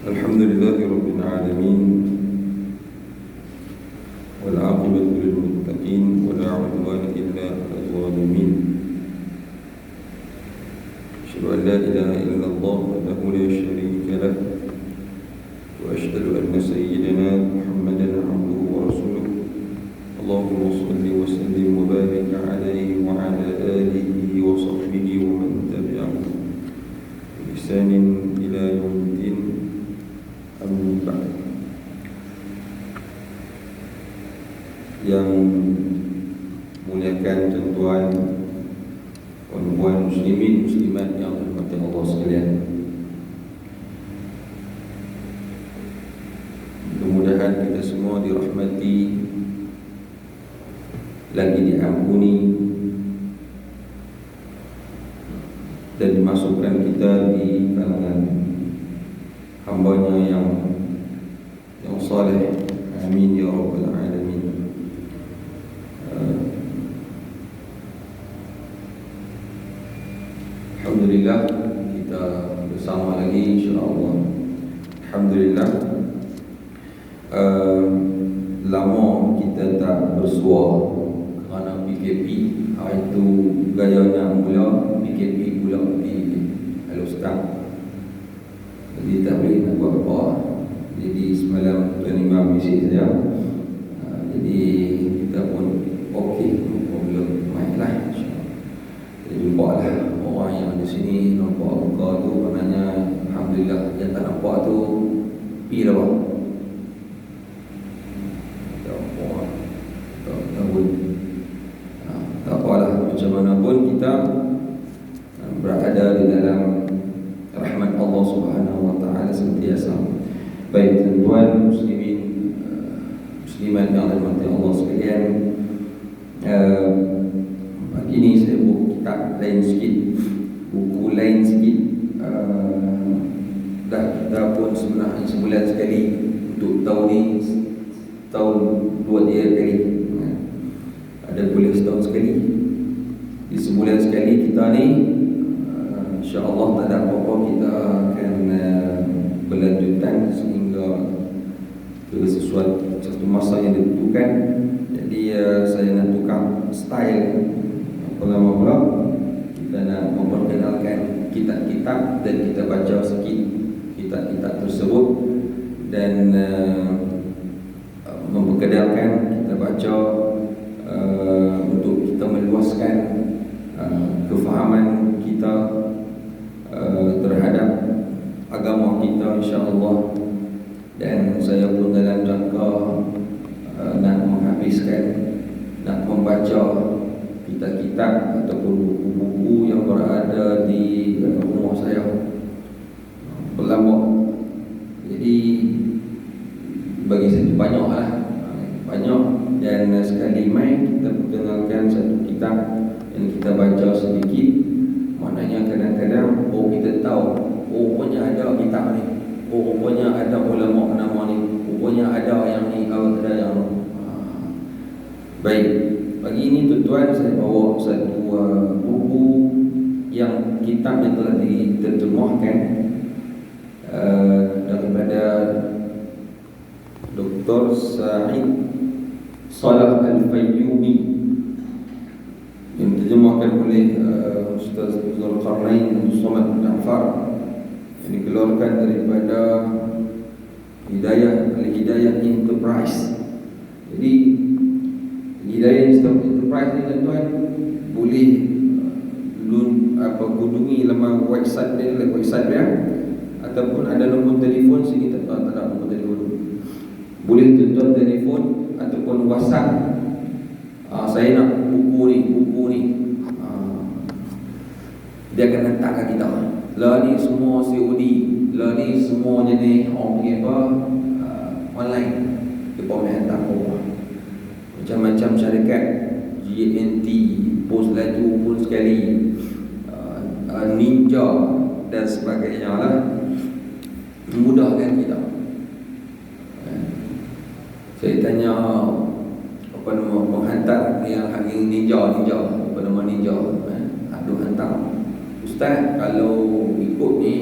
Alhamdulillahi Rabbil Alamin, wal aqibatu lil muttaqin, wa la udwana illa 'alal zalimin. Asyhadu an la ilaha illallah wahdahu la syarika lah, wa asyhadu anna sayyidana Muhammadan 'abduhu wa rasuluh. Allahumma shalli wa sallim wa barik 'alaihi wa 'ala alihi wa sahbihi wa man tabi'ahu bi ihsanin ila yaumiddin. Yang muliakan tuan-tuan, puan-puan muslimin muslimat yang dirahmati Allah sekalian, mudah-mudahan kita semua dirahmati, lagi diampuni, dan dimasukkan kita di kalangan hambanya yang saleh. Amin ya rabbal alamin. Alhamdulillah, kita bersama lagi insya-Allah. Alhamdulillah, lama kita tak bersua kerana PKP. Hari itu gaya nak mula PKP pula di Alustang. Jadi tak boleh nak buat apa. Jadi semalam Tuan Imam mesej saya. Jadi kita pun okey, no problem, mainlah insya-Allah. Jadi jumpalah orang yang di sini nampak muka tu, maknanya alhamdulillah. Yang tak nampak tu pi dah bang. Tak apa. Tak pun. Tak apalah, macam mana pun kita berada di dalam rahmat Allah Subhanahu wa taala sentiasa. Baik tuan-tuan muslimin muslimat yang dirahmati Allah sekalian, pagi ni saya buka kitab lain sikit, buku lain sikit. Dah kita pun sebenarnya sebulan sekali untuk tahun ni, tahun 2-3 kali, ada boleh setahun sekali. Di sebulan sekali kita ni insya-Allah tak ada apa-apa, kita akan berlanjutan sehingga ke satu masa yang ditentukan. Jadi saya nak tukar style. Pertama pula kita nak memperkenalkan kitab-kitab dan kita baca sikit kitab-kitab tersebut, dan memperkenalkan kita baca untuk kita meluaskan kefahaman kita terhadap agama kita insya-Allah. Dan saya pun dalam jangka nak menghabiskan, nak membaca kitab-kitab ataupun buku-buku yang berada di rumah saya berlambak. Jadi bagi saya banyaklah, banyak. Dan sekali main kita perkenalkan satu kitab yang kita baca sedikit, maknanya kadang-kadang kita tahu, rupanya ada kitab ni, rupanya ada ulama nama ni, rupanya ada yang ni, ada yang baik. Pagi ini tuan-tuan saya bawa satu buku yang kitab yang telah diterjemahkan daripada Dr. Sa'id Salah Al-Fayyumi, yang diterjemahkan oleh Ustaz Zulkarnain Abdul Somad Ja'far, yang dikeluarkan daripada Hidayah Enterprise. Jadi Hidayah Enterprise ni tuan-tuan boleh kunjungi laman website dia, ataupun ada nombor telefon sini. Tak ada nombor telefon, boleh tuan-tuan telefon ataupun WhatsApp. Saya nak buku ni, dia akan hantarkan kita. Lah ni semua COD, lah ni semua jenis orang panggil apa, online. Dia pun hantar ke rumah. Macam-macam syarikat, GNT, Pos Laju pun sekali, Ninja dan sebagainya lah, memudahkan kita. Saya tanya apa nama penghantar yang Ninja, apa nama Ninja, aduh hantar Ustaz, kalau ikut ni,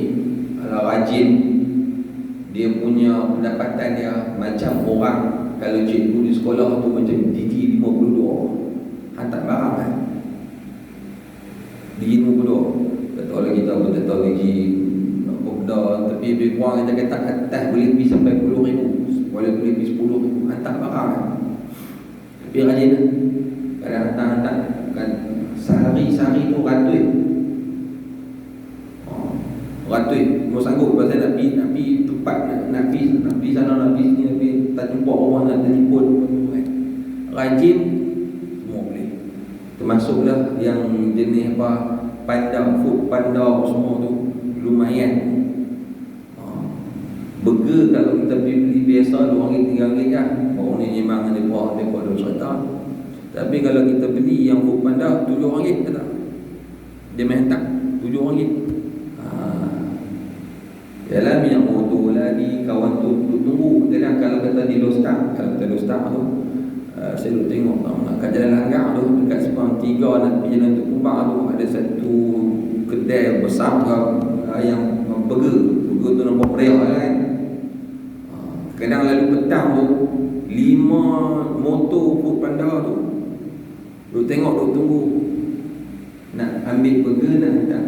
kalau rajin, dia dia punya pendapatan dia macam orang kalau cikgu di sekolah tu macam gigi 52 hantar barang kan. Gigi 52 tak tahu lagi kita pun tak tahu gigi apa benda, tapi lebih kurang kita kata atas boleh pergi sampai 10,000, boleh pergi 10,000 hantar barang kan. Tapi rajin lah, kadang hantar kan sehari tu ratus mau sanggup pasal nak pergi tempat nak pergi sana, nak pergi sini, nak pergi tak jumpa orang, nak telefon kan. Rajin semua boleh, termasuklah yang jenis apa panda, food panda semua tu lumayan. Burger kalau kita beli biasa RM2, RM3 lah, baru ni memang ada cerita. Tapi kalau kita beli yang food panda RM7 tak, dia main hantar RM7. Yalah minyak motor lagi, kawan tu tunggu. Kadang kalau kata di Lostar, kalau kita Lostar tu saya duduk tengok kat Jalan Langgar tu, dekat Sepang 3 nak pergi Jalan Tuk Kumbang tu, ada satu kedai besar yang burger tu nampak meriah kan. Kadang lalu petang tu 5 motor food panda tu duduk tengok, duduk tunggu nak ambil burger, nak hantar.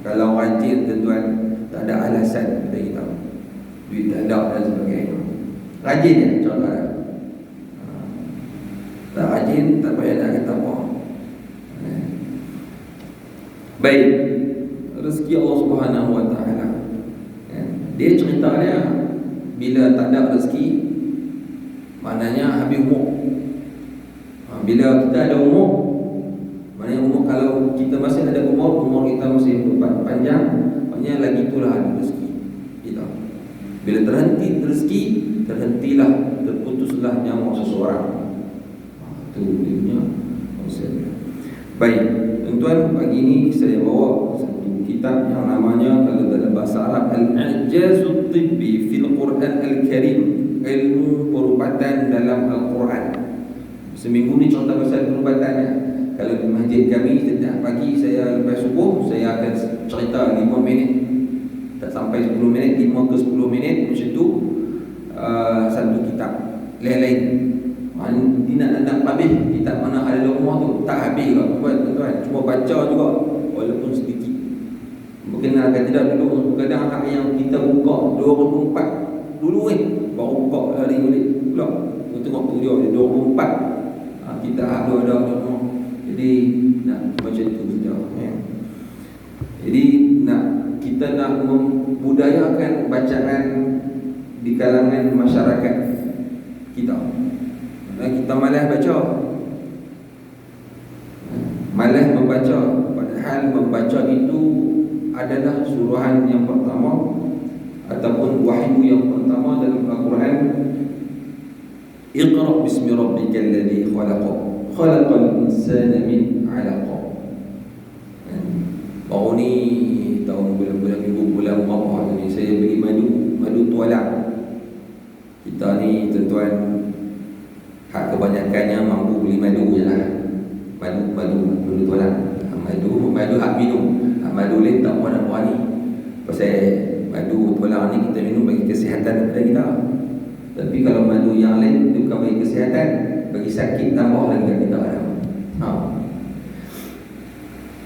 Kalau rajin tuan-tuan, tak ada alasan kita tahu duit tak ada dan sebagainya. Rajin je contoh. Tak rajin tak payah nak kata apa. Baik, rezeki Allah Subhanahu Wa Taala. Dia cerita dia bila tak ada rezeki maknanya habis umur. Bila kita ada umur, maknanya umur, kalau kita masih ada umur kita masih panjang, maknanya lagi itulah ada rezeki kita. Bila terhenti rezeki, terhentilah, terputuslah nyawa seseorang. Itu dia punya konsep. Baik, tuan-tuan, pagi ini saya bawa satu kitab yang namanya, kalau dalam bahasa Arab, Al-I'jazut Tibbi fil Quran Al-Karim, ilmu perubatan dalam Al-Quran. Seminggu ni contoh pasal perubatannya. Kalau di masjid kami setiap pagi saya lepas subuh, saya akan cerita 5 minit, tak sampai 10 minit, 5 ke 10 minit macam tu, satu kitab lain-lain. Dia nak habis kitab mana ada dalam rumah tu, tak habis juga tuan-tuan. Cuma baca juga walaupun sedikit. Berkenalkan tidak dulu, kadang hak yang kita buka 2004 dulu baru buka hari ni pula. Kita tengok tu dia 2004. Kita ada rumah. Jadi nak macam tu saja ya. Jadi kita nak membudayakan bacaan di kalangan masyarakat kita. Kita malas baca, malas membaca, padahal membaca itu adalah suruhan yang pertama ataupun wahyu yang pertama dalam Al-Quran. Iqra bismi rabbikal ladzi khalaq, khalaqal insana min 'alaq. Baru ni tahun bulan berapa ni saya beli madu tualang. Kita ni tuan-tuan, hak kebanyakannya mampu beli madu je lah. Madu tualang. Madu hak minum. Madu lain tak mau nak berani. Pasal madu tualang ni kita minum bagi kesihatan kepada kita. Tapi kalau madu yang lain itu bukan bagi kesihatan, bagi sakit tambah lagi kat kita ada.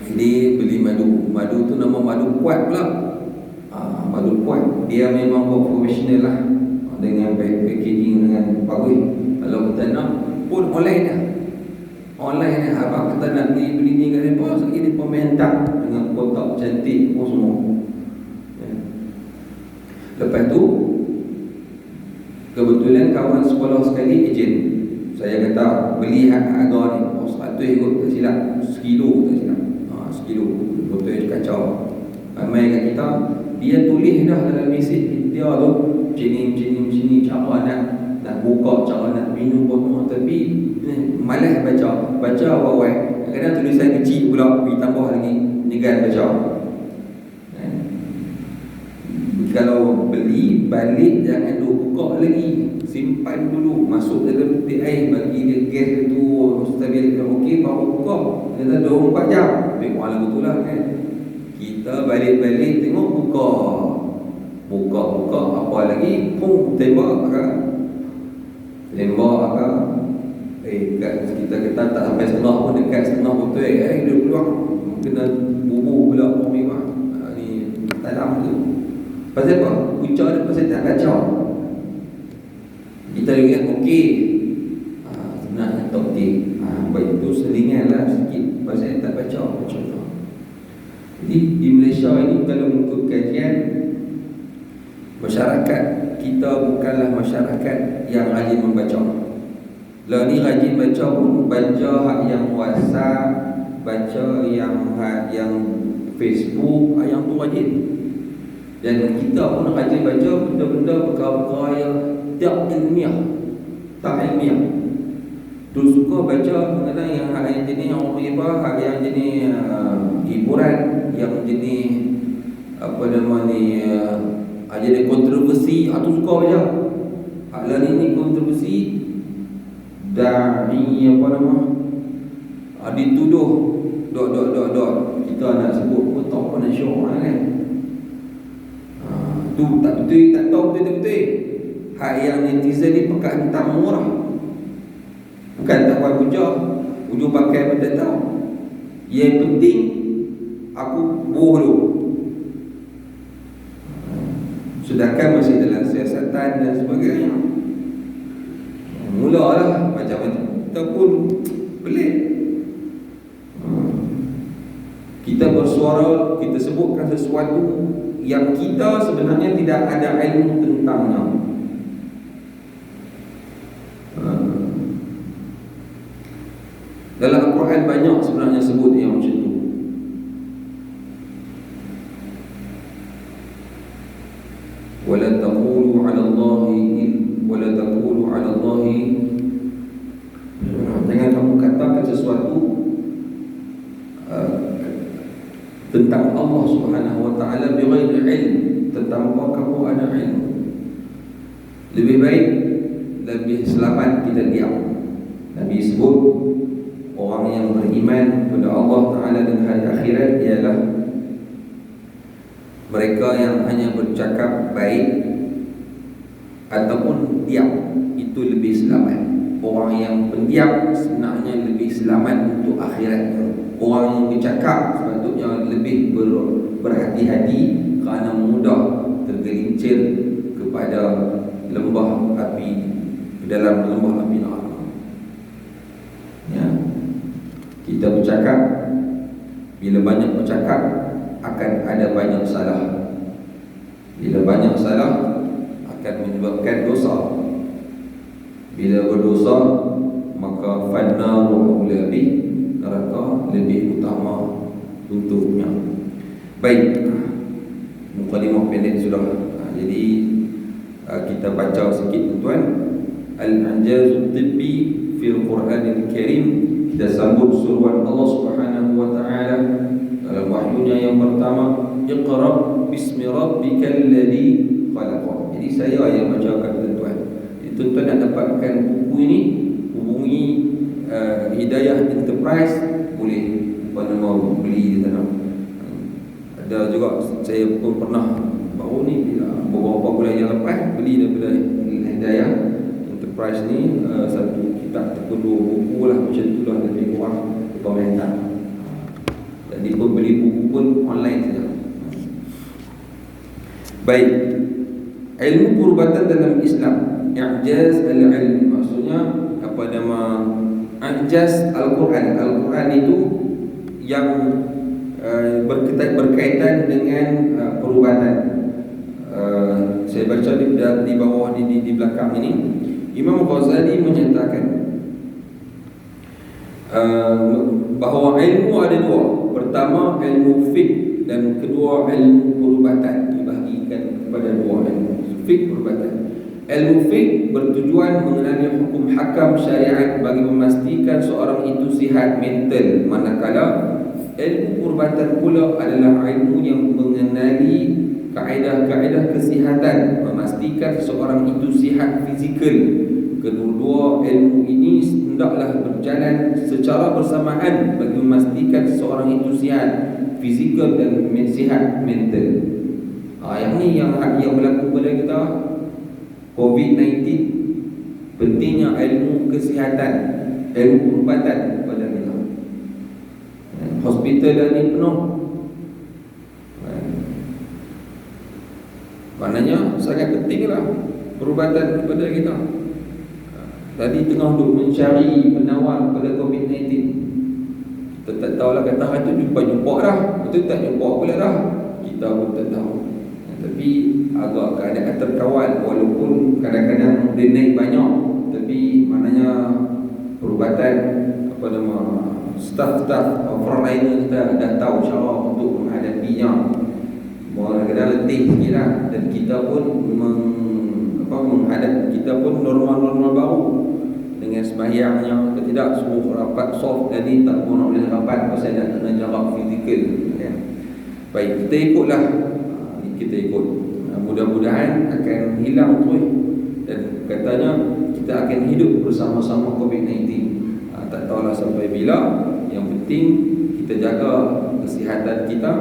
Jadi beli madu tu nama madu kuat pula. Madu kuat, dia memang buat profesional lah, dengan packaging dengan bagus. Kalau kita nak pun online dah. Online dah. Abang kata nak beli ni kat depa, sekali depa mentak dengan kotak cantik pun semua. Lepas tu kebetulan kawan sekolah sekali ejen. Saya kata beli harga ni, 100 kot tak silap, 1 kilo tak silap. 1 kilo betul kacau. Ramai kat kita, dia tulis dah dalam mesej dia tu, macam cara nak buka, cara nak minum pun, tapi malas baca awal-awal. Kadang tulisan kecil pula, ditambah lagi negan baca. Kalau beli balik jangan buka lagi, simpan dulu, masuk dalam peti air, bagi dia gas tu stabil okey, baru buka. Dia 24 jam. Tapi malam betul lah kan. Kita balik-balik tengok buka kampung tembak kan, tembak kan. Kita kata tak sampai setengah pun, dekat setengah betul. Dia keluar kena bubuh pula memang ni dalam tu. Pasal apa? Punca dia pasal tak kacau. Kita ingat okey. Sebenarnya tak okey. Baik tu selinganlah sikit pasal tak kacau macam tu. Jadi di Malaysia ini kalau untuk kajian, masyarakat kita bukanlah masyarakat yang rajin membaca. Lah ni rajin baca pun baca hak yang WhatsApp, baca yang Facebook, yang tu rajin. Dan kita pun rajin baca benda-benda perkara-perkara yang tak ilmiah, tak ilmiah. Tu suka baca mengenai yang hak yang jenis orang riba, hak yang jenis hiburan, yang jenis apa nama ni, jadi kontroversi, tu suka baca. Hak lain ni kontroversi, da'i apa nama, dituduh dot kita nak sebut pun tak apa nak syok kan. Tu tak betul, tak tahu betul-betul. Hak yang netizen ni pakai hentam murah, bukan tak buat hujung pakai pun tak tahu. Yang penting aku boh dulu. Sedangkan masih dalam siasatan dan sebagainya. Mulalah macam-macam. Kita pun pelik. Kita bersuara, kita sebutkan sesuatu yang kita sebenarnya tidak ada ilmu tentangnya. Dalam Al-Quran banyak sebenarnya sebut yang macam tu. Wala taqulu 'ala Allahi jangan kamu katakan sesuatu tentang Allah Subhanahu wa taala bighairi ilm, tentang apa kamu ada ilmu. Lebih baik, lebih selamat kita diam. Nabi sebut orang yang beriman kepada Allah Taala dan hari akhirat ialah mereka yang hanya bercakap baik ataupun diam, itu lebih selamat. Orang yang pendiam sebenarnya lebih selamat untuk akhirat. Orang yang bercakap sepatutnya lebih berhati-hati kerana mudah tergelincir kepada lembah api, ke dalam lembah api neraka. Ya. Kita bercakap, bila banyak bercakap akan ada banyak salah. Bila banyak salah akan menyebabkan dosa. Bila berdosa maka fannaru aula bih, neraka lebih utama untuknya. Baik, mukadimah pendek sudah. Jadi kita baca sikit tuan. Al-Anjazut Tibbi fil Quranil Karim. Kita sambut suruhan Allah Subhanahu wa taala dalam wahyunya yang pertama, Iqra bismi rabbikal ladzi khalaq. Jadi saya yang bacakan tuan. Tuan-tuan nak dapatkan buku ini, hubungi Hidayah Enterprise, boleh mau beli di sana. Ada juga saya pun pernah baru ni beberapa bulan yang lepas beli daripada Hidayah Enterprise ni satu kitab ataupun 2 buku lah macam tu lah, lebih kurang komentar. Jadi pun beli buku pun online saja. Baik, ilmu perubatan dalam Islam. I'jaz al-ilm, maksudnya apa nama i'jaz Al-Quran. Al-Quran itu yang berkaitan dengan perubatan. Saya baca di bawah di belakang ini, Imam Ghazali menyatakan bahawa ilmu ada 2. Pertama ilmu fiqh dan kedua ilmu perubatan, dibahagikan kepada 2 ilmu, fiqh perubatan. Ilmu fiqh bertujuan mengenali hukum hakam syariat bagi memastikan seorang itu sihat mental, manakala ilmu perubatan pula adalah ilmu yang mengenali kaedah-kaedah kesihatan, memastikan seseorang itu sihat fizikal. Kedua-dua ilmu ini hendaklah berjalan secara bersamaan bagi memastikan seseorang itu sihat fizikal dan sihat mental. Yang ni yang berlaku pada kita. COVID-19, pentingnya ilmu kesihatan, ilmu perubatan kepada kita. Hospital dah ni penuh, maknanya sangat pentinglah perubatan kepada kita. Tadi tengah duk mencari penawar pada COVID-19, kita tak tahulah, kata hari tu jumpa dah, betul tak jumpa pula dah, kita pun tak tahu. Tapi agak keadaan terkawal, walaupun kadang-kadang dia naik banyak, tapi maknanya perubatan, apa nama, staf-staf frontliner kita dah tahu cara untuk menghadapinya. Kadang-kadang letih sikit lah, dan kita pun menghadap, kita pun normal-normal baru dengan sembahyangnya, atau tidak suruh rapat soft tadi, tak pun nak boleh rapat pasal nak kena jarak fizikal, ya. Baik, kita ikutlah, kita ikut, mudah-mudahan akan hilang terus, dan katanya kita akan hidup bersama-sama COVID-19. Tak tahulah sampai bila, yang penting kita jaga kesihatan kita,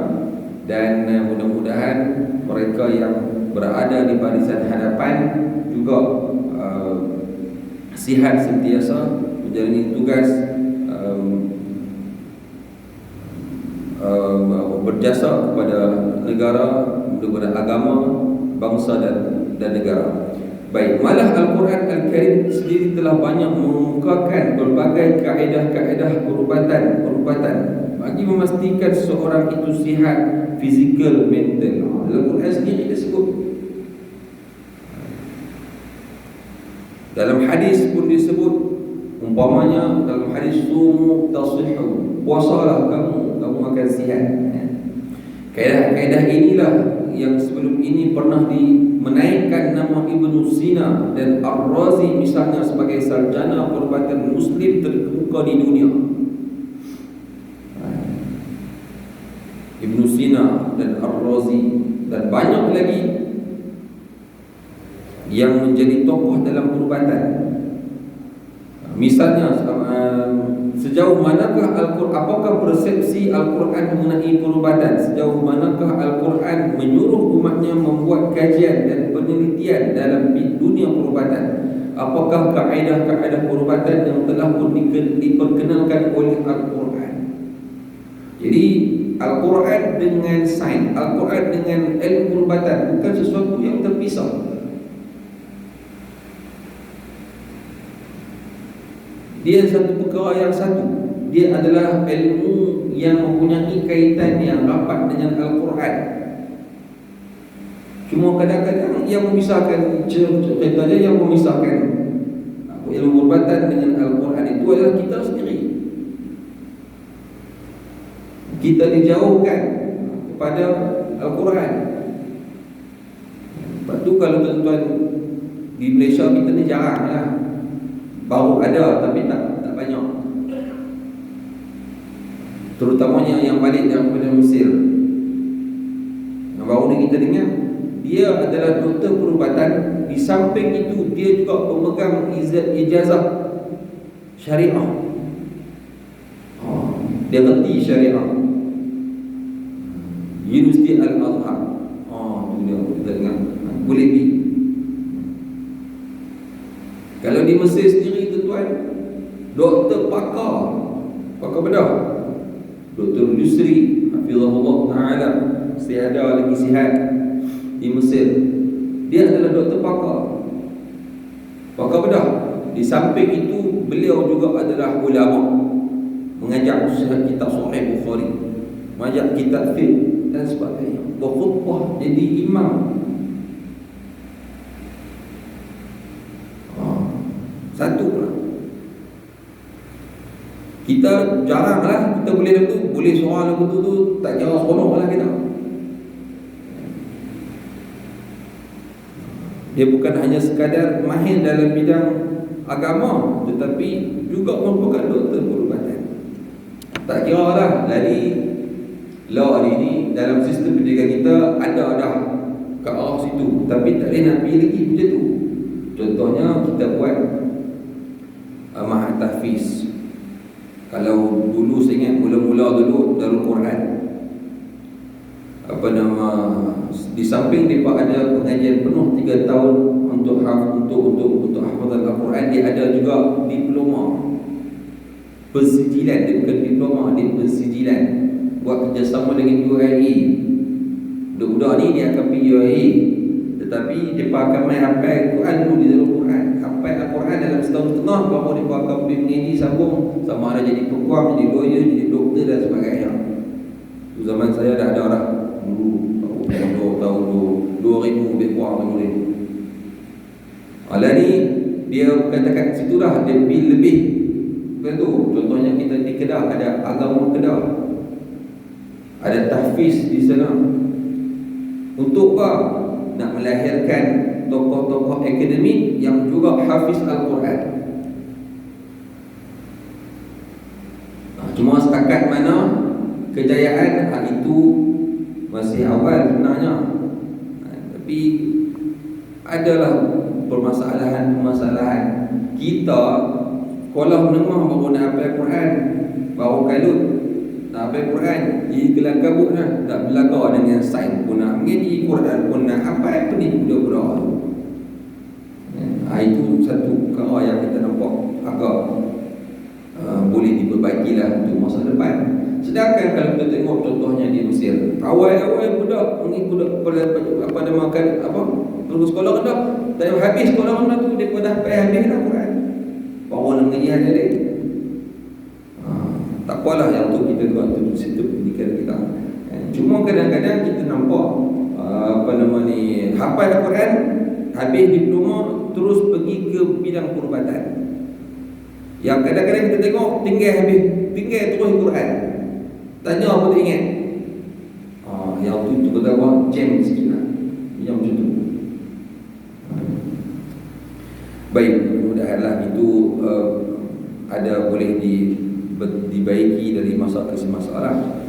dan mudah-mudahan mereka yang berada di barisan hadapan juga sihat sentiasa menjalani tugas, berjasa kepada negara, kepada agama, bangsa dan negara. Baik, malah Al-Quran Al-Karim sendiri telah banyak mengemukakan berbagai kaedah-kaedah perubatan bagi memastikan seseorang itu sihat fizikal, mental. Al-Quran sendiri disebut. Dalam hadis pun disebut, umpamanya dalam hadis sumu tasihhu, puasalah kamu akan sihat. Kaedah-kaedah inilah yang sebelum ini pernah menaikkan nama Ibnu Sina dan Ar-Razi misalnya sebagai sarjana perubatan Muslim terkemuka di dunia. Ibnu Sina dan Ar-Razi dan banyak lagi yang menjadi tokoh dalam perubatan. Misalnya, sejauh manakah Al-Quran, apakah persepsi Al-Quran mengenai perubatan? Sejauh manakah Al-Quran menyuruh umatnya membuat kajian dan penelitian dalam dunia perubatan? Apakah kaedah-kaedah perubatan yang telah pun diperkenalkan oleh Al-Quran? Jadi Al-Quran dengan sains, Al-Quran dengan ilmu perubatan bukan sesuatu yang terpisah. Dia satu perkara yang satu. Dia adalah ilmu yang mempunyai kaitan yang rapat dengan Al-Quran. Cuma kadang-kadang yang memisahkan, contohnya yang memisahkan ilmu perubatan dengan Al-Quran itu adalah kita sendiri. Kita dijauhkan kepada Al-Quran. Lepas tu kalau tuan-tuan di Malaysia kita ni jarang lah, baru ada tapi tak banyak. Terutamanya yang balik daripada Mesir, yang baru ni kita dengar, dia adalah doktor perubatan. Di samping itu dia juga pemegang ijazah syariah. Dia reti syariah, Universiti Al-Azhar. Itu dia kita dengar, boleh pergi. Kalau di Mesir sendiri tuan-tuan, doktor pakar bedah, Dr. Yusri hafizahullah ta'ala, siada lagi sihat di Mesir. Dia adalah doktor pakar bedah. Di samping itu beliau juga adalah ulama, mengajar kitab Sahih Bukhari, mengajar kitab fiqh dan sebagainya, berkhutbah, jadi imam. Satu pula. Kita jarang lah kita boleh tu, boleh soal lagu tu tak kira seronok lah kita. Dia bukan hanya sekadar mahir dalam bidang agama, tetapi juga merupakan doktor perubatan. Tak kira lah dari law hari ni, dalam sistem pendidikan kita ada dah ke arah situ, tapi tak boleh nak pergi lagi macam tu. Contohnya kita buat Mahat Tahfiz. Kalau dulu saya ingat mula-mula dulu Darul Quran, Di samping mereka ada pengajian penuh 3 tahun untuk hafazan Al-Quran, dia ada juga diploma persijilan. Dia bukan diploma, dia persijilan. Buat kerjasama dengan UAE. Budak-budak ni dia akan pergi UAE, tetapi mereka akan main hafal Quran dulu di dalam Quran. Hafal Al-Quran dalam setahun setengah, baru mereka akan pergi mengaji sambung, sama ada jadi peguam, jadi lawyer, jadi doktor dan sebagainya. Itu zaman saya dah ada orang dulu tahun 2000 lebih kurang murid. Alah ni dia katakan situlah dia lebih bukan tu. Contohnya kita di Kedah ada agama Kedah, ada tahfiz di sana. Untuk apa? Nak melahirkan tokoh-tokoh akademik yang juga hafiz Al-Quran. Cuma setakat mana kejayaan itu masih awal sebenarnya. Tapi adalah permasalahan-permasalahan. Kita sekolah menengah baru nak hafal Quran, baru kalut nak hafal Quran, kelam kabut lah. Tak belajar dengan sains pun nak mengaji, Quran pun nak hafal, pening budak-budak. Itu satu perkara yang kita nampak agak boleh diperbaikilah untuk masa depan. Sedangkan kalau kita tengok contohnya di Mesir, awal-awal budak apa namakan perlu sekolah rendah, tak habis sekolah rendah tu dia dah habis dah Quran, baru nak mengaji hari lain. Tak apalah yang tu kita buat tu situ pendidikan kita. Cuma kadang-kadang kita nampak hafal Al-Quran, habis diploma, terus pergi ke bidang perubatan. Yang kadang-kadang kita tengok tinggal terus Quran. Tanya apa tak ingat. Yang tu kata buat jam sikit lah. Yang macam tu. Baik, mudah-mudahanlah itu ada boleh dibaiki dari masalah ke masalah.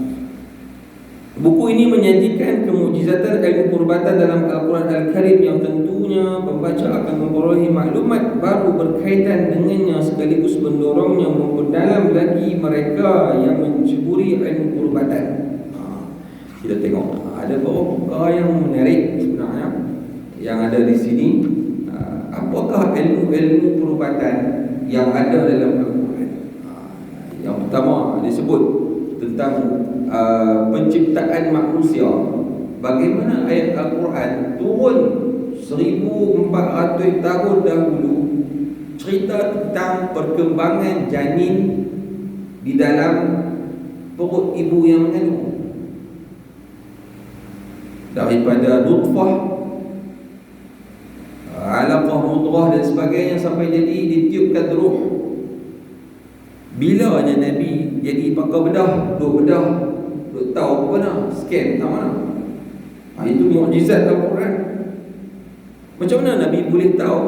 Buku ini menyajikan kemujizatan ilmu perubatan dalam Al-Quran Al-Karim yang tentunya pembaca akan memperolehi maklumat baru berkaitan dengannya, sekaligus mendorongnya memperdalam lagi mereka yang menceburi ilmu perubatan. Kita tengok ada beberapa perkara yang menarik sebenarnya yang ada di sini. Apakah ilmu-ilmu perubatan yang ada dalam Al-Quran? Yang pertama disebut tentang penciptaan manusia. Bagaimana ayat Al-Quran turun 1400 tahun dahulu, cerita tentang perkembangan janin di dalam perut ibu yang mengandung, daripada nutfah, alaqah, mudghah dan sebagainya sampai jadi ditiupkan ruh. Bilanya Nabi jadi pakai bedah, duk tahu apa mana, scan tak mana. Itu mukjizat Al-Quran. Macam mana Nabi boleh tahu?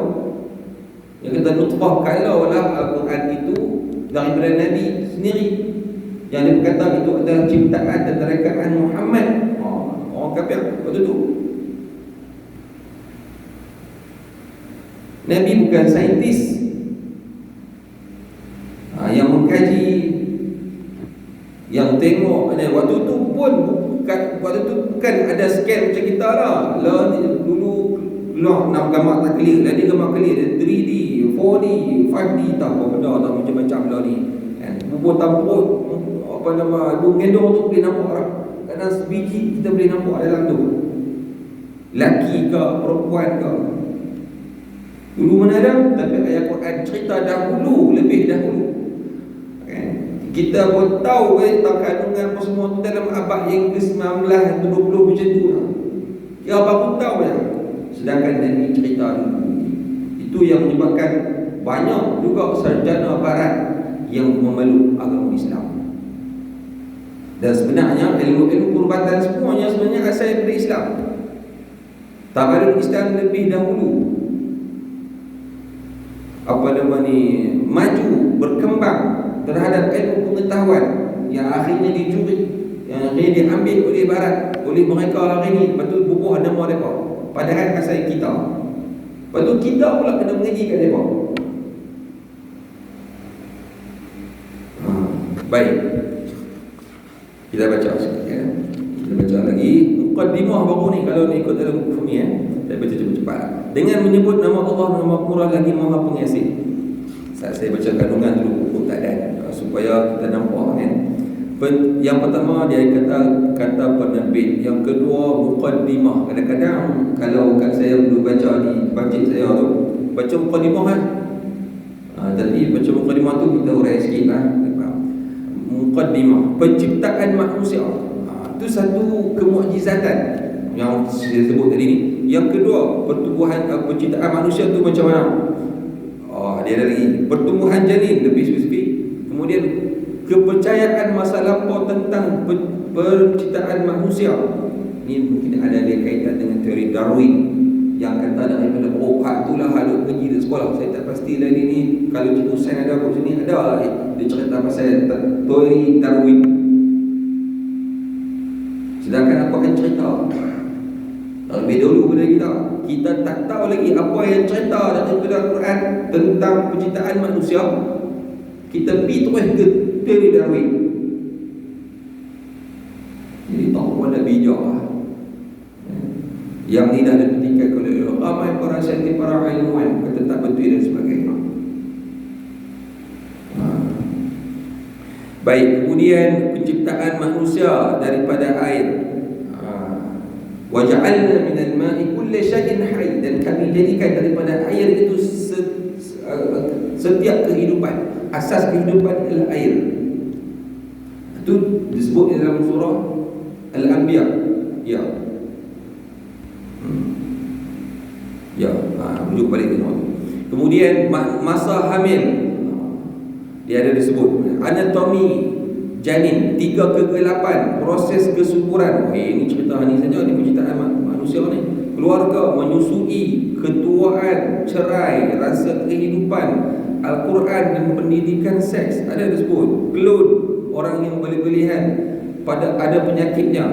Yang kata nutfah, kalau lah Al-Quran itu daripada Nabi sendiri, yang dia berkata itu adalah ciptaan dan rekaan Muhammad. Orang kafir waktu tu. Nabi bukan saintis yang mengkaji, yang tengok. Waktu tu pun bukan ada scan macam kita lah. Dulu keluar nak gambar tak clear, dia gambar clear, 3D, 4D, 5D, tak apa benda tak macam-macam lah ni. Bubur tampuk ibu gendong tu boleh nampak lah. Kadang sebiji kita boleh nampak dalam tu, laki ke perempuan ke. Dulu mana ada, tapi ayat Quran cerita dahulu, lebih dahulu. Kita pun tahu tentang kandungan apa semua tu dalam abad yang ke-19, 20 macam tu lah. Ya baru tahu ya. Sedangkan Nabi cerita dulu. Itu yang menyebabkan banyak juga sarjana barat yang memeluk agama Islam. Dan sebenarnya ilmu-ilmu perubatan semuanya sebenarnya asal daripada Islam. Tabarut Islam lebih dahulu maju, berkembang terhadap ilmu pengetahuan yang akhirnya dicuri, yang akhirnya diambil oleh barat, oleh mereka hari ini. Lepas tu bubuh nama mereka, padahal asal kita. Lepas tu kita pula kena mengaji kat mereka. Baik, kita baca sikit ya. Kita baca lagi. muqaddimah baru ni kalau ni ikut dalam buku ni saya baca cepat-cepat. Dengan menyebut nama Allah Maha Murah lagi Maha Pengasih. Saya baca kandungan dulu buku tak ada supaya kita nampak kan. Yang pertama dia kata penerbit, yang kedua muqaddimah. Kadang-kadang kalau kat saya dulu baca di masjid saya tu baca muqaddimah kan. Tapi baca muqaddimah tu kita urai sikit lah. Muqaddimah penciptaan manusia. Itu satu kemukjizatan yang saya sebut tadi ni. Yang kedua, pertumbuhan penciptaan manusia tu macam mana? Dia ada lagi pertumbuhan janin, lebih spesifik. Kemudian kepercayaan masa lampau tentang penciptaan manusia. Ini mungkin ada kaitan dengan teori Darwin yang kata daripada itulah halut pergi di sekolah. Saya tak pasti lagi ni kalau cikgu sains ada kat sini ada lah dia cerita pasal teori Darwin. Sedangkan apa akan cerita lebih dulu pada kita tak tahu lagi apa yang cerita dalam Al-Quran tentang penciptaan manusia. Kita pergi terus ke teori Darwin. Jadi tak ada bijak lah. Yang tidak diperhatikan oleh ramai para saintis, para ilmuwan kata tak betul dan sebagainya. Baik, kemudian penciptaan manusia daripada air. Wa ja'alna minal ma'i kulli syai'in hayy, dan kami jadikan daripada air itu setiap kehidupan. Asas kehidupan adalah air. Itu disebut dalam surah Al-Anbiya. Rujuk balik tengok. Kemudian masa hamil, dia ada disebut anatomi janin 3 ke 8, proses kesuburan. Ini cerita ni saja di penciptaan manusia ni. Keluarga, menyusui, ketuaan, cerai, rasa kehidupan, Al-Quran dan pendidikan seks ada disebut. Kelut, orang yang beli-belihan, ada penyakitnya,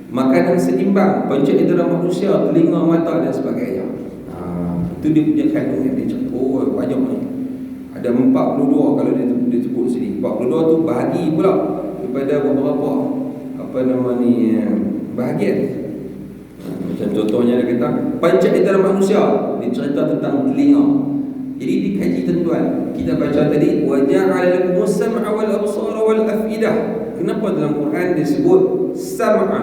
makanan seimbang, panca indera manusia, telinga, mata dan sebagainya. Itu dia punya kandungan. Dia cakap banyak ni. Ada 42 kalau dia sebut sini. 42 tu bahagi pula kepada beberapa bahagian. Macam contohnya dia kata panca indera manusia, dia cerita tentang telinga. Jadi dikaji tuan-tuan. Kita baca tadi wa ja'ala lakumus sam'a wal absara wal afidah. Kenapa dalam Quran disebut sam'a,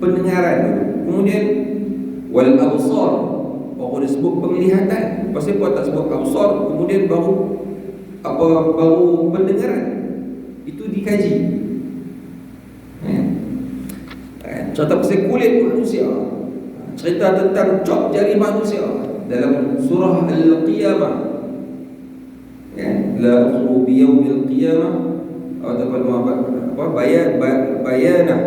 pendengaran, kemudian wal absar baru disebut penglihatan. Pasal apa tak sebut absar kemudian baru pendengaran? Itu dikaji. Cerita pasal kulit manusia, cerita tentang cop jari manusia dalam surah Al-Qiyamah. La uqsimu biyaumil qiyamah bayanah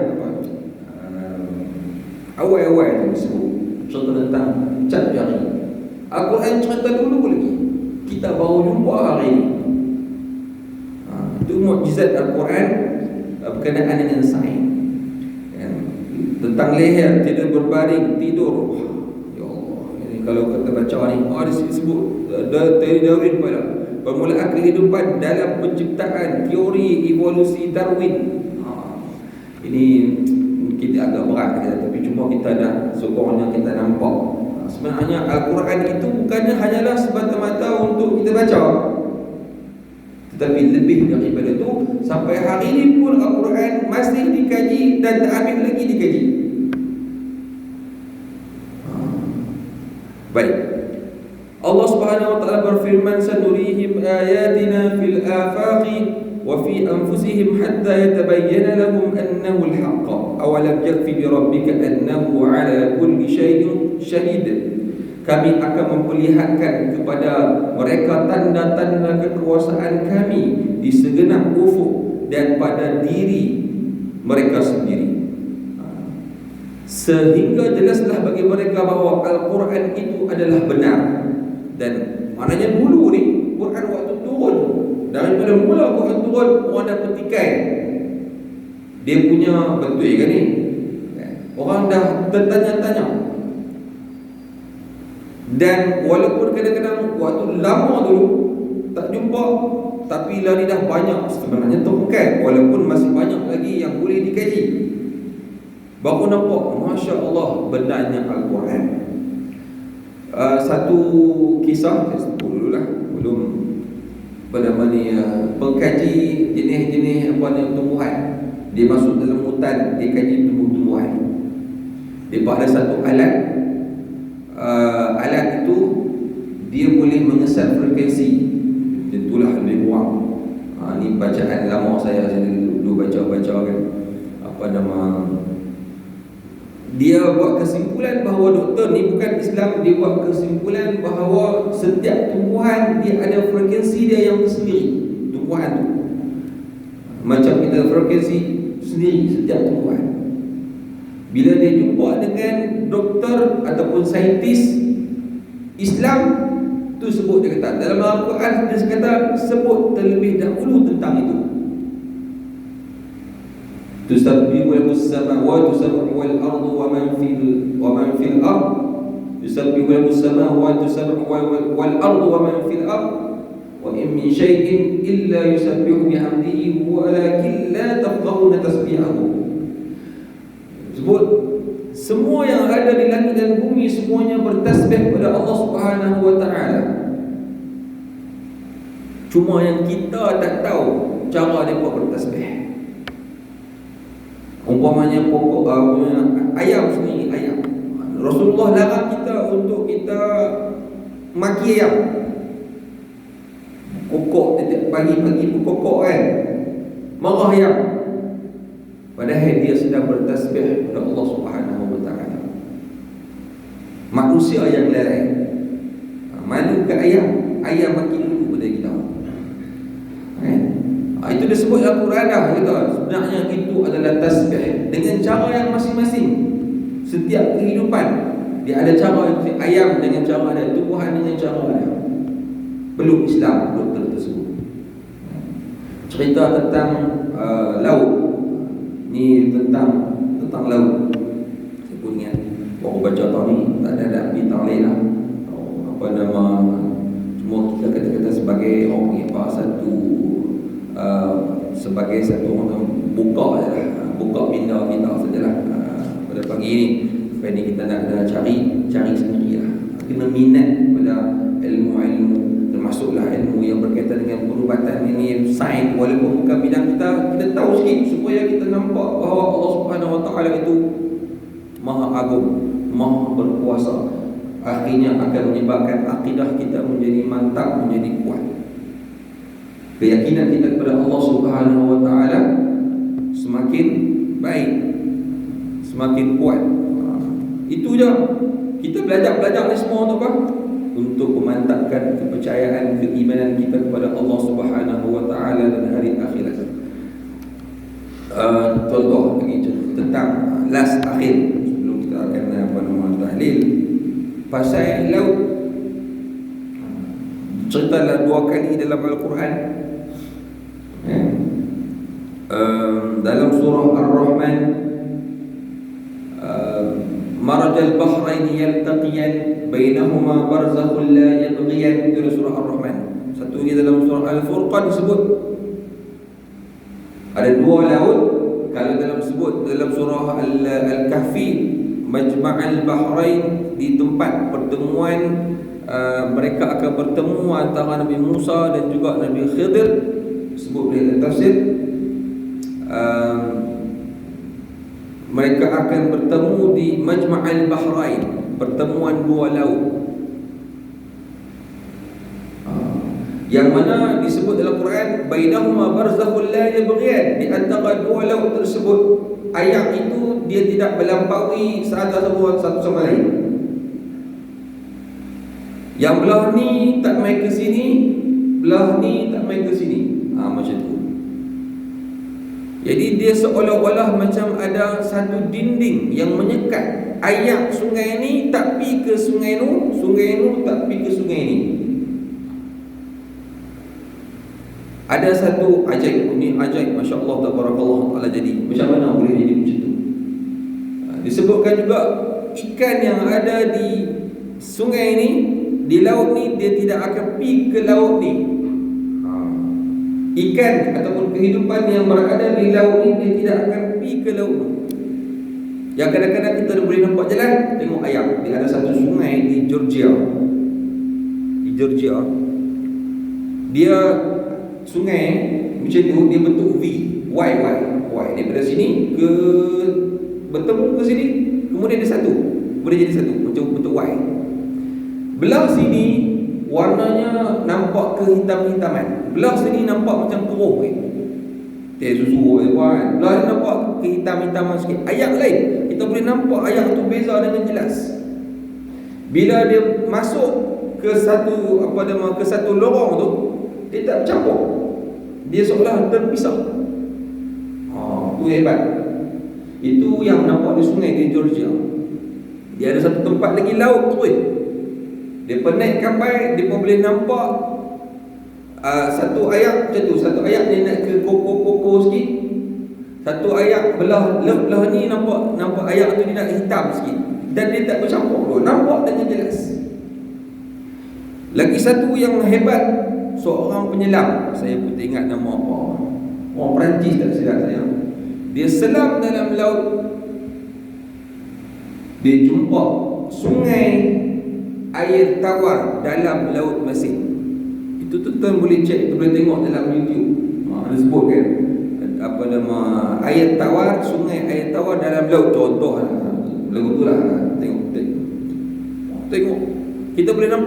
awal-awal disebut cerita tentang cap jari. Al-Quran cerita dulu lagi, kita baru jumpa hari ini. Itu mukjizat Al-Quran berkenaan dengan sains. Tentang leher tidak berbaring, tidur. Ya Allah, ini kalau kita baca ni, disebut teori Darwin pada permulaan kehidupan dalam penciptaan, teori evolusi Darwin. Ini kita agak berat tapi cuma kita dah sokongannya kita nampak. Sebenarnya Al-Quran itu bukannya hanyalah semata-mata untuk kita baca, tetapi lebih daripada itu. Sampai hari ini pun Al-Quran masih dikaji dan tak habis lagi dikaji. Baik, Allah Subhanahu wa taala berfirman, sanurihim ayatina fil afaqi wa fi anfusihim hatta yatabayyana lahum annahu al-haqq awalam yakfi bi rabbika annahu ala kulli shay'in syahid. Kami akan memperlihatkan kepada mereka tanda-tanda kekuasaan kami di segenap ufuk dan pada diri mereka sendiri, sehingga jelaslah bagi mereka bahawa Al-Quran itu adalah benar. Dan maknanya dulu ni Quran waktu turun, daripada mula Quran turun, orang dah petikai dia punya betul kan ni. Orang dah tertanya-tanya. Dan walaupun kadang-kadang waktu lama dulu tak jumpa, tapi lah ni dah banyak sebenarnya terungkap, walaupun masih banyak lagi yang boleh dikaji. baru nampak, Masya Allah, benarnya Al-Quran. Satu kisah saya sebut dulu lah, belum pada mana pengkaji jenis-jenis tumbuhan. Dia masuk dalam hutan, dia kaji tumbuh-tumbuhan. Dia ada satu alat, alat itu dia boleh mengesat frekuensi. Itulah lebih kurang. Ini bacaan lama saya dulu baca-baca kan. Apa nama, dia buat kesimpulan bahawa doktor ni bukan Islam. Dia buat kesimpulan bahawa setiap tumbuhan dia ada frekuensi dia yang sendiri. Tumbuhan tu macam kita frekuensi sendiri setiap tumbuhan. Bila dia jumpa dengan doktor ataupun saintis Islam tu, sebut, dia kata dalam Al-Quran dia kata sebut terlebih dahulu tentang itu. Tusabbihu lahu as-samawati sab'u wal ardu wa man fil ard. Tusabbihu lahu as-samawati sab'u wal ardu wa man fil ard. Wa in min shay'in illa yusabbihu bihamdihi walakin la tafqahuna tasbihahu. Sebut semua yang ada di langit dan bumi semuanya bertasbih kepada Allah Subhanahu wa taala. Cuma yang kita tak tahu cara mereka bertasbih. Umpamanya pokok ayam sendiri, ayam. Rasulullah larang kita untuk kita maki ayam. Kokok tiap pagi-pagi berkokok kan, marah ayam. Padahal dia sedang bertasbih kepada Allah Subhanahu wa taala. Manusia yang lalai, malu ke ayam, ayam maki dulu pada kita. Itu disebut Al-Quran dah, kata sebenarnya itu adalah tasbih dengan cara yang masing-masing. Setiap kehidupan dia ada cara. Ayam dengan cara dia, tumbuhan dengan cara dia. Peluk Islam doktor tersebut. Cerita tentang laut. Ni tentang laut. Saya pun ingat baru baca tahun ni, tak ada pergi ta'lim lah. Apa nama, cuma kita kata-kata sebagai orang yang satu sebagai satu orang buka je lah, buka minda kita sajalah pada pagi ni. Supaya ni kita nak cari sendiri lah, kena minat pada ilmu-ilmu, termasuklah ilmu yang berkaitan dengan perubatan ini, sains. Walaupun bukan bidang kita tahu sikit supaya kita nampak bahawa Allah Subhanahu wa taala itu Maha Agung, Maha berkuasa. Akhirnya akan menyebabkan akidah kita menjadi mantap, menjadi kuat. Keyakinan kita kepada Allah Subhanahu wa taala semakin baik, semakin kuat. Itu je. Kita belajar ni semua untuk apa? Untuk memantapkan kepercayaan, keimanan kita kepada Allah Subhanahu wa taala dan hari akhirat. Contoh lagi tentang last akhir sebelum kita akan tahlil pasal laut. Ceritalah 2 kali dalam Al-Quran. Dalam surah Ar-Rahman, marajal bahrain yaltaqiyan bainahuma barzakhun la yabghiyan. Itu surah Ar-Rahman. Satu ni dalam surah Al-Furqan disebut ada 2 laut. Kalau dalam surah Al-Kahfi, majma'al bahrain, di tempat pertemuan mereka akan bertemu antara Nabi Musa dan juga Nabi Khidir. Sebut oleh tafsir, mereka akan bertemu di Majma'al Bahrain, pertemuan 2 laut. Yang mana disebut dalam Quran bainahuma barzakhun la yabghiyan. Di antara 2 laut tersebut, ayat itu dia tidak melampaui satu sama lain. Yang belah ni tak main ke sini, belah ni tak main ke sini. Macam tu. Jadi dia seolah-olah macam ada satu dinding yang menyekat. Air sungai ni tak pi ke sungai nu tak pi ke sungai ni. Ada satu ajaib. Ini ajaib, masya-Allah tabarakallah taala. Jadi macam mana boleh jadi macam tu? Disebutkan juga ikan yang ada di sungai ni, di laut ni, dia tidak akan pi ke laut ni. Ikan ataupun kehidupan yang berada di laut ni, dia tidak akan pi ke laut ni. Yang kadang-kadang kita boleh nampak jalan, tengok ayam. Dia ada satu sungai di Georgia. Di Georgia, dia sungai macam tu, dia bentuk V, Y. Daripada sini ke bertemu ke sini, kemudian dia satu, boleh jadi satu, macam bentuk Y. Belah sini warnanya nampak kehitam-hitaman, belah sini nampak macam keruh teh susu kan. Belah ni nampak kehitam-hitaman sikit. Ayat lain, kita boleh nampak ayat tu beza dengan jelas. Bila dia masuk ke satu ke satu lorong tu, dia tak bercampur, dia seolah terpisah. Tu hebat. Itu yang nampak di sungai di Georgia. Dia ada satu tempat lagi laut tu. Dia naik kapal, dia pun boleh nampak satu ayat macam tu. Satu ayat dia nak ke koko sikit. Satu ayat belah ni nampak ayat tu dia nak hitam sikit. Dan dia tak bercampur, nampak dengan jelas. Lagi satu yang hebat, seorang penyelam, saya pun tak ingat nama apa. Orang Perancis tak silap saya. Dia selam dalam laut, dia jumpa sungai air tawar dalam laut masin. Itu tuan boleh cek, boleh tengok dalam YouTube. Ada sebut kan, air tawar, sungai air tawar dalam laut, contoh lagu tu lah. Tengok kita boleh nampak